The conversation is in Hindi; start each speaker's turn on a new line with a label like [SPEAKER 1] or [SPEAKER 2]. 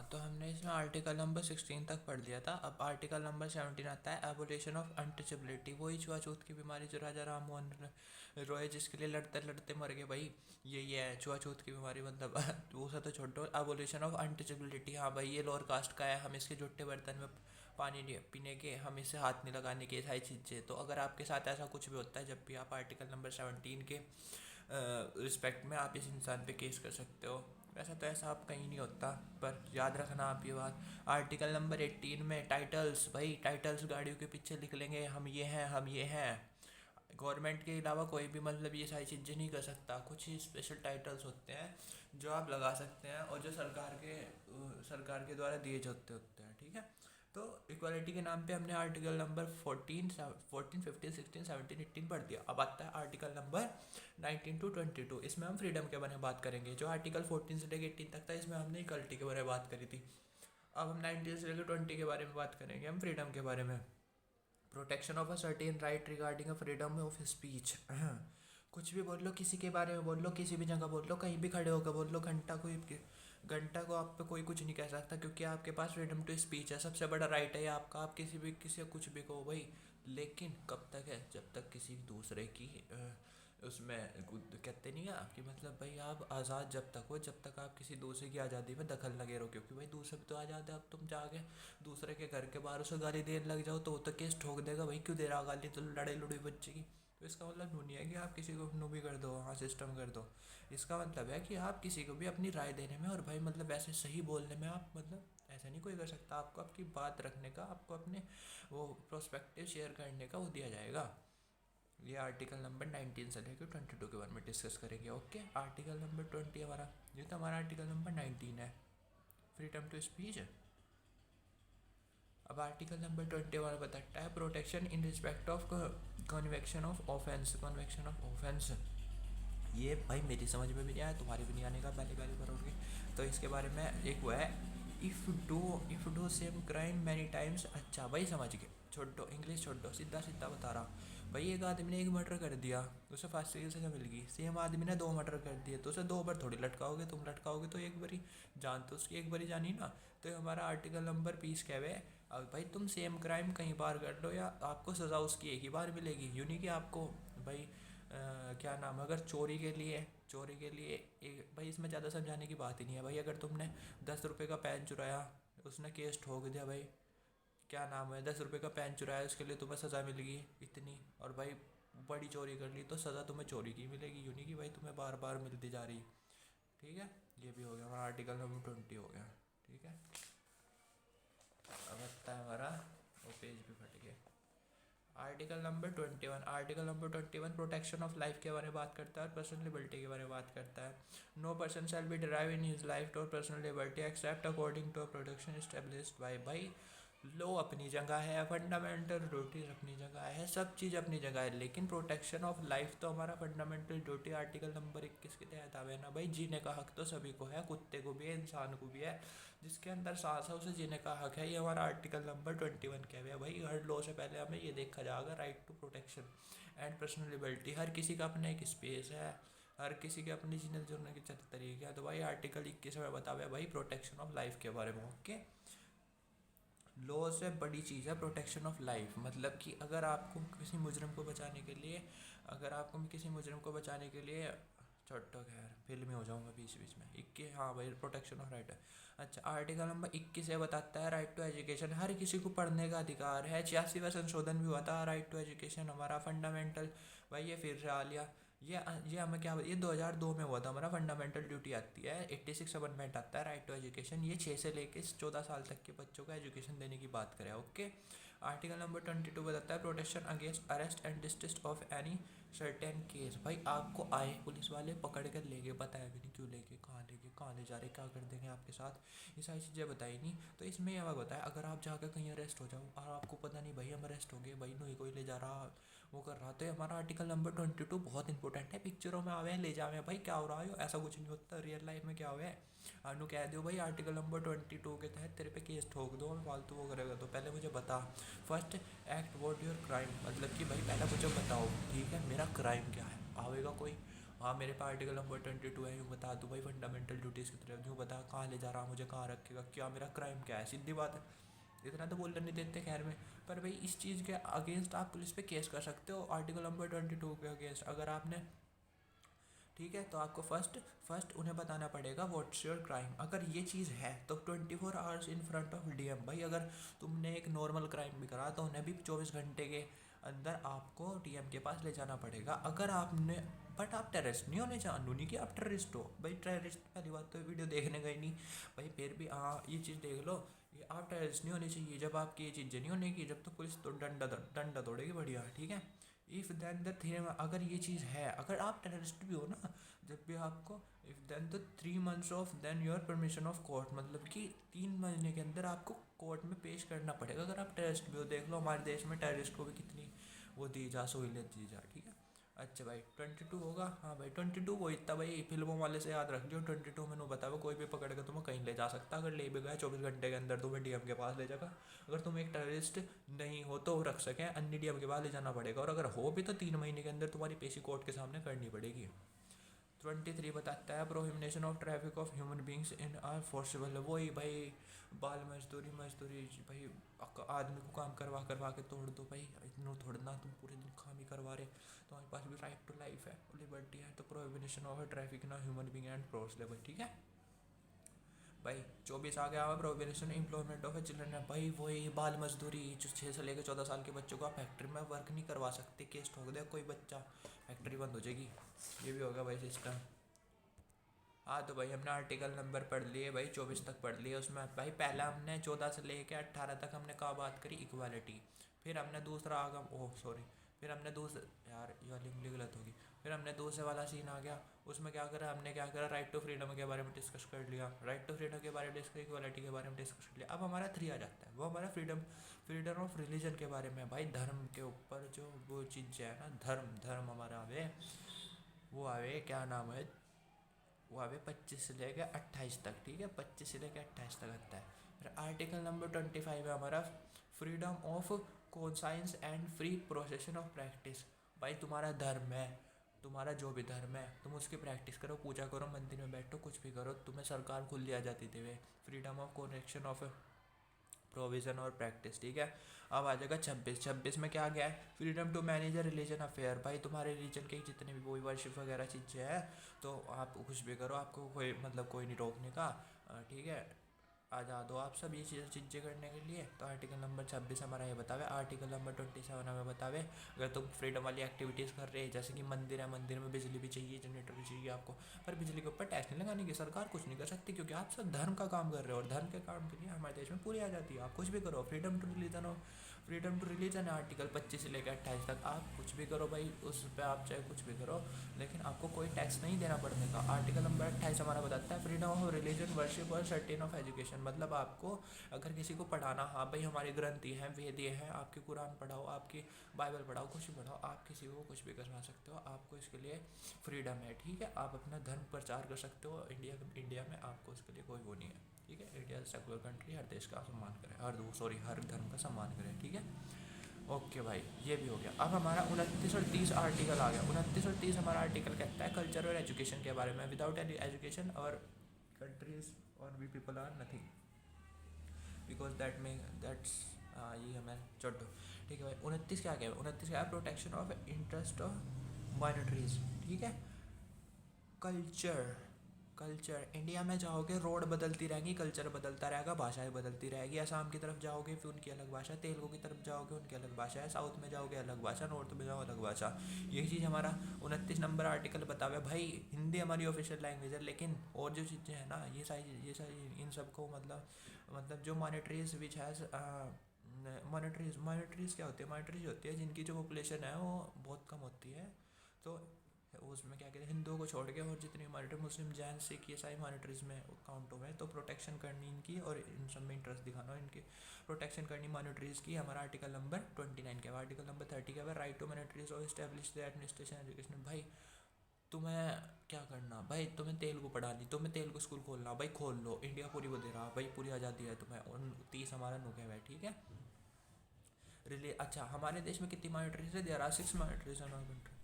[SPEAKER 1] तो हमने इसमें आर्टिकल नंबर 16 तक पढ़ लिया था। अब आर्टिकल नंबर 17 आता है, एबोलिशन ऑफ अनटचेबिलिटी। वही छुआछूत की बीमारी जो राजा राम मोहन रॉय जिसके लिए लड़ते लड़ते मर गए भाई, यही है छुआछूत की बीमारी। मतलब वो सब तो छोड़ो, एबोलिशन ऑफ अनटचेबिलिटी। हाँ भाई, ये लोअर कास्ट का है, हम इसके जुट्टे बर्तन में पानी नहीं पीने के, हम इसे हाथ नहीं लगाने के, सारी चीज़ें। तो अगर आपके साथ ऐसा कुछ भी होता है, जब भी आप आर्टिकल नंबर 17 के रिस्पेक्ट में आप इस इंसान पे केस कर सकते हो। वैसा तो ऐसा आप कहीं नहीं होता, पर याद रखना आप ये बात। आर्टिकल नंबर 18 में टाइटल्स, भाई टाइटल्स गाड़ियों के पीछे लिख लेंगे, हम ये हैं, हम ये हैं। गवर्नमेंट के अलावा कोई भी मतलब ये सारी चीज़ें नहीं कर सकता। कुछ ही स्पेशल टाइटल्स होते हैं जो आप लगा सकते हैं, और जो सरकार के द्वारा दिए जाते होते हैं, ठीक है। तो इक्वालिटी के नाम पे हमने आर्टिकल नंबर 14, 15, 16, 17, 18 पढ़ दिया। अब आता है आर्टिकल नंबर 19 to 22। इसमें हम फ्रीडम के बारे में बात करेंगे। जो आर्टिकल 14 से लेकर 18 तक था, इसमें हमने इक्वालिटी के बारे में बात करी थी। अब हम 19 से लेकर 20 के बारे में बात करेंगे, हम फ्रीडम के बारे में। Protection of a certain right regarding a freedom of speech. कुछ भी बोल लो, किसी के बारे में बोल लो, किसी भी जगह बोल लो, कहीं भी खड़े होकर बोल लो। घंटा को आप पे कोई कुछ नहीं कह सकता, क्योंकि आपके पास फ्रीडम टू स्पीच है। सबसे बड़ा राइट है ये आपका, आप किसी कुछ भी कहो भाई। लेकिन कब तक है? जब तक किसी दूसरे की उसमें कहते नहीं है कि मतलब भाई आप आज़ाद जब तक हो, जब तक आप किसी दूसरे की आज़ादी में दखल लगे रहो। क्योंकि भाई दूसरे तो आज़ाद है, अब तुम जाके दूसरे के घर के बाहर उसे गाली देने लग जाओ तो वो तो केस ठोक देगा, भाई क्यों दे रहा गाली, तो लड़ाई लुड़ी बच्चे। तो इसका मतलब नहीं है कि आप किसी को नो भी कर दो, हाँ सिस्टम कर दो। इसका मतलब है कि आप किसी को भी अपनी राय देने में, और भाई मतलब ऐसे सही बोलने में, आप मतलब ऐसा नहीं कोई कर सकता। आपको आपकी बात रखने का, आपको अपने वो प्रोस्पेक्टिव शेयर करने का वो दिया जाएगा। ये आर्टिकल नंबर 19 से लेकर 22 के बारे में डिस्कस करेंगे। ओके, आर्टिकल नंबर 20 हमारा, ये तो हमारा आर्टिकल नंबर 19 है, फ्रीडम टू स्पीच है। अब आर्टिकल नंबर 20 वाला बताता है protection in respect of convection of offence. Convection of offence, ये भाई मेरी समझ में भी नहीं आया, तुम्हारी भी नहीं आने का पहली पहली बार होगी। तो इसके बारे में एक वो है, if do same crime many times. अच्छा भाई समझ गए, छोड़ दो इंग्लिश, छोड़ दो, सीधा सीधा बता रहा। भाई एक आदमी ने एक मर्डर कर दिया, उसे फांसी की सजा मिल गई। सेम आदमी ने 2 मर्डर कर दिए, तो उसे 2 बार थोड़ी लटकाओगे। तुम लटकाओगे तो एक बारी जान, तो उसकी एक बारी जानी ना। तो हमारा आर्टिकल नंबर 20 कह हुए, अब भाई तुम सेम क्राइम कहीं बार कर लो, या आपको सज़ा उसकी एक ही बार मिलेगी। यूँ नहीं कि आपको भाई क्या नाम है, अगर चोरी के लिए एक, भाई इसमें ज़्यादा समझाने की बात ही नहीं है। भाई अगर तुमने 10 रुपये का पेन चुराया, उसने केस ठोक दिया भाई, क्या नाम है, 10 रुपये का पेन चुराया, उसके लिए तुम्हें सज़ा मिलेगी इतनी। और भाई बड़ी चोरी कर ली तो सज़ा तुम्हें चोरी की मिलेगी, यूँ नहीं कि भाई तुम्हें बार बार मिलती जा रही। ठीक है, ये भी हो गया हमारा आर्टिकल नंबर 20 हो गया। ठीक है, अब आता है हमारा, वो पेज भी फट गया। Article number 21। Article number 21 protection of life के बारे में बात करता है और पर्सनल लिबर्टी के बारे में बात करता है। No person shall be deprived in his life और personal liberty except according to a protection established by. भाई लो अपनी जगह है, फंडामेंटल ड्यूटीज अपनी जगह है, सब चीज़ अपनी जगह है, लेकिन प्रोटेक्शन ऑफ लाइफ तो हमारा फंडामेंटल ड्यूटी आर्टिकल नंबर 21 के तहत आवे ना भाई। जीने का हक तो सभी को है, कुत्ते को भी है, इंसान को भी है। जिसके अंदर सांस है उसे जीने का हक है, ये हमारा आर्टिकल नंबर 21 कह हुआ है। भाई हर लॉ से पहले हमें ये देखा जाएगा, right to protection and personal liberty. हर किसी का अपना एक स्पेस है, हर किसी के अपनी जीने जोने के तरीके हैं। तो भाई आर्टिकल 21 में बता हुआ है भाई प्रोटेक्शन ऑफ लाइफ के बारे में। ओके, लॉ से बड़ी चीज़ है प्रोटेक्शन ऑफ लाइफ। मतलब कि अगर आपको किसी मुजरिम को बचाने के लिए, छोटो खैर फिल्म में हो जाऊंगा बीच बीच में। 21, हाँ भाई प्रोटेक्शन ऑफ राइट है। अच्छा, आर्टिकल नंबर 21 ये बताता है राइट टू एजुकेशन, हर किसी को पढ़ने का अधिकार है। 86वां संशोधन भी हुआ था, राइट टू एजुकेशन हमारा फंडामेंटल। भाई ये फिर से आ लिया, ये हमें क्या, ये 2002 में हुआ था, हमारा फंडामेंटल ड्यूटी आती है। 86 अमेंडमेंट आता है राइट टू एजुकेशन, ये 6 से लेकर 14 साल तक के बच्चों को एजुकेशन देने की बात करें। ओके, आर्टिकल नंबर 22 बताता है protection against arrest and distress of any certain case. भाई आपको आए पुलिस वाले पकड़ कर ले गए, बताया भी नहीं क्यों लेके, कहाँ ले जा रहे, क्या कर देंगे आपके साथ, ये सारी चीज़ें बताई नहीं। तो इसमें यह बताया, अगर आप जाकर कहीं अरेस्ट हो जाओ और आपको पता नहीं भाई हम अरेस्ट हो गए, भाई नहीं कोई ले जा रहा, वो कर रहा, तो हमारा आर्टिकल नंबर 22 बहुत इंपॉर्टेंट है। पिक्चरों में आवे ले जावे भाई क्या हो रहा है, ऐसा कुछ नहीं होता रियल लाइफ में। क्या हुआ है, अनु कह दो भाई आर्टिकल नंबर 22 के तहत तेरे पे केस ठोक दो और फालतू वो करेगा। तो पहले मुझे बता, first act what your crime, मतलब कि भाई पहले मुझे बताओ, ठीक है, मेरा क्राइम क्या है। आवेगा कोई, हाँ मेरे पे आर्टिकल नंबर 22 है, यूँ बता दूँ भाई फंडामेंटल ड्यूटीज़ की तरफ, यूँ बता कहाँ ले जा रहा मुझे, कहाँ रखेगा, क्या मेरा क्राइम क्या है, सीधी बात है। इतना तो बोलने नहीं देते खैर में। पर भाई इस चीज़ के अगेंस्ट आप पुलिस पे केस कर सकते हो आर्टिकल नंबर 22 के अगेंस्ट, अगर आपने, ठीक है। तो आपको फर्स्ट उन्हें बताना पड़ेगा व्हाट्स योर क्राइम। अगर ये चीज़ है तो 24 hours in front of DM. भाई अगर तुमने एक नॉर्मल क्राइम भी करा तो उन्हें भी 24 घंटे के अंदर आपको डीएम के पास ले जाना पड़ेगा। अगर आपने, बट आप टेररिस्ट नहीं होने, जानू नहीं कि आप टेररिस्ट हो भाई। टेररिस्ट पहली बात तो वीडियो देखने गए नहीं भाई, फिर भी हाँ ये चीज़ देख लो, ये आप टेररिस्ट नहीं होने चाहिए जब आपकी ये चीज़ें नहीं होने की, जब तो पुलिस तो डंडा तोड़ेगी बढ़िया, ठीक है। इफ़ देन द थ्री, अगर ये चीज़ है, अगर आप टेररिस्ट भी हो ना, जब भी आपको, if then the 3 months of then your permission of court, मतलब कि 3 महीने के अंदर आपको कोर्ट में पेश करना पड़ेगा अगर आप टेररिस्ट भी हो। देख लो हमारे देश में टेररिस्ट को भी कितनी वो दी जा, सहूलियत दी जा, ठीक है। अच्छा भाई 22 होगा, हाँ भाई 22 वो इतना भाई फिल्मों वाले से याद रख लियो। 22 मैंने बताया कोई भी पकड़ के तुम्हें कहीं ले जा सकता, अगर ले भी गया 24 घंटे के अंदर तुम्हें डीएम के पास ले जाएगा। अगर तुम एक टेररिस्ट नहीं हो तो रख सकें, अन्य डीएम के पास ले जाना पड़ेगा, और अगर हो भी तो 3 महीने के अंदर तुम्हारी पेशी कोर्ट के सामने करनी पड़ेगी। 23 बताता है prohibition of traffic of human beings in are forcible. वही भाई बाल मजदूरी भाई, आदमी को काम करवा करवा के तोड़ दो भाई, इतना थोड़ना तुम पूरे दिन काम ही करवा रहे, तुम्हारे पास भी राइट टू लाइफ है, लिबर्टी है। तो प्रोहिबिशन ऑफ ट्रैफिक ना ह्यूमन बींग एंड फोर्सेबल, ठीक है भाई। 24 आ गया हुआ प्रोहिबिशन एम्प्लॉयमेंट ऑफ चिल्ड्रन है भाई, वही बाल मजदूरी, जो 6 से लेकर 14 साल के बच्चों को आप फैक्ट्री में वर्क नहीं करवा सकते, केस ठोक दे कोई बच्चा, फैक्ट्री बंद हो जाएगी। ये भी होगा भाई सिस्टम। हाँ तो भाई हमने आर्टिकल नंबर पढ़ लिए भाई, 24 तक पढ़ लिए। उसमें भाई पहला हमने 14 से लेके 18 तक हमने क्या बात करी, इक्वालिटी। फिर हमने दूसरा आगम, ओह सॉरी, फिर हमने दूसरा, यार ये वाली उंगली गलत होगी। फिर हमने दूसरे वाला सीन आ गया, उसमें क्या करा हमने, क्या करा, राइट टू फ्रीडम के बारे में डिस्कस कर लिया, राइट टू फ्रीडम के बारे में डिस्कस, इक्वालिटी के बारे में डिस्कस कर लिया। अब हमारा 3 आ जाता है, वो हमारा फ्रीडम ऑफ रिलीजन के बारे में। भाई धर्म के ऊपर जो वो चीज़ है ना, धर्म हमारा आवे, वो आवे क्या नाम है, वो अभी 25 से लेकर 28 तक, ठीक है, 25 से लेकर 28 तक आता है। फिर आर्टिकल नंबर 25 है हमारा freedom of conscience and free procession of practice. भाई तुम्हारा धर्म है, तुम्हारा जो भी धर्म है तुम उसकी प्रैक्टिस करो, पूजा करो, मंदिर में बैठो, कुछ भी करो, तुम्हें सरकार खुली आज़ादी देवे। Freedom of connection of provision और प्रैक्टिस, ठीक है। अब आ जाएगा 26 में क्या गया है, freedom to manage a religion affair. भाई तुम्हारे रिलीजन के जितने भी कोई वर्शिप वगैरह चीज़ें हैं तो आप कुछ भी करो, आपको कोई मतलब कोई नहीं रोकने का, ठीक है। आज़ाद हो आप सब ये चीज़ें करने के लिए। तो आर्टिकल नंबर 26 हमारा ये बतावे। आर्टिकल नंबर 27 हमें बतावे अगर तुम फ्रीडम वाली एक्टिविटीज़ कर रहे हैं, जैसे कि मंदिर है, मंदिर में बिजली भी चाहिए, जनरेटर भी चाहिए आपको, पर बिजली के ऊपर टैक्स नहीं लगाने की, सरकार कुछ नहीं कर सकती, क्योंकि आप सब धर्म का काम कर रहे हो, और धर्म के काम के लिए हमारे देश में पूरी आज़ादी है, आप कुछ भी करो। फ्रीडम टू रिलीजन है आर्टिकल 25 से लेकर 28 तक, आप कुछ भी करो भाई, उस पर आप चाहे कुछ भी करो, लेकिन आपको कोई टैक्स नहीं देना पड़ने का। आर्टिकल नंबर 28 हमारा बताता है फ्रीडम ऑफ रिलीजन, वर्शिप और सर्टेन ऑफ एजुकेशन। मतलब आपको अगर किसी को पढ़ाना, हाँ भाई हमारी ग्रंथी हैं, वेद ये हैं, आपकी कुरान पढ़ाओ, आपकी बाइबल पढ़ाओ, कुछ भी पढ़ाओ, आप किसी को कुछ भी करवा सकते हो, आपको इसके लिए फ्रीडम है, ठीक है। आप अपना धर्म प्रचार कर सकते हो इंडिया में, आपको इसके लिए कोई वो नहीं है, ठीक है। इंडिया सेकुलर कंट्री, हर देश का सम्मान करे, हर धर्म का सम्मान करे, ठीक है। ओके भाई ये भी हो गया। अब हमारा 29 और 30 आर्टिकल आ गया। 29 और 30 हमारा आर्टिकल कहता है कल्चर और एजुकेशन के बारे में। विदाउट एनी एजुकेशन और कंट्रीज और we people are nothing, because that's ये हमें छोड़ दो, ठीक है भाई। 29 क्या क्या है, 29 क्या है, protection of interest of minorities, ठीक है। कल्चर इंडिया में जाओगे रोड बदलती रहेंगी, कल्चर बदलता रहेगा, भाषाएं बदलती रहेगी। असम की तरफ जाओगे फिर उनकी अलग भाषा, तेलुगु की तरफ जाओगे उनकी अलग भाषा है, साउथ में जाओगे अलग भाषा, नॉर्थ में जाओ अलग भाषा। यही चीज़ हमारा 29 नंबर आर्टिकल बतावे। भाई हिंदी हमारी ऑफिशियल लैंग्वेज है, लेकिन और जो चीज़ें हैं ना, ये सारी इन सबको मतलब जो मॉनिटरीज विच हैज़ मॉनिटरीज क्या होती है, मॉनिटरीज होती है जिनकी जो पॉपुलेशन है वो बहुत कम होती है, तो उसमें क्या कहते हैं, हिंदुओं को छोड़ के और जितनी मॉनिटर, मुस्लिम, जैन, सिख, ये सारी मॉनिटरीज में काउंट हुए हैं। तो प्रोटेक्शन करनी इनकी और इन सब में इंटरेस्ट दिखाना, इनकी प्रोटेक्शन करनी मॉनिटरीज की, हमारा आर्टिकल नंबर 29 के बाद। आर्टिकल नंबर 30 के बाद राइट टू मॉनिटरीज और इस्टेब्लिश द एडमिनिस्ट्रेशन एजुकेशन। भाई तुम्हें क्या करना, भाई तुम्हें तेलुगु पढ़ानी, तुम्हें तेलुगु स्कूल खोलना, भाई खोल लो, इंडिया पूरी वो दे रहा, भाई पूरी आज़ादी है तुम्हें। उन 30 हमारा नुके हुआ है, ठीक है। अच्छा हमारे देश में कितनी मॉनिटरीज है, there are 6 monetaries in our country.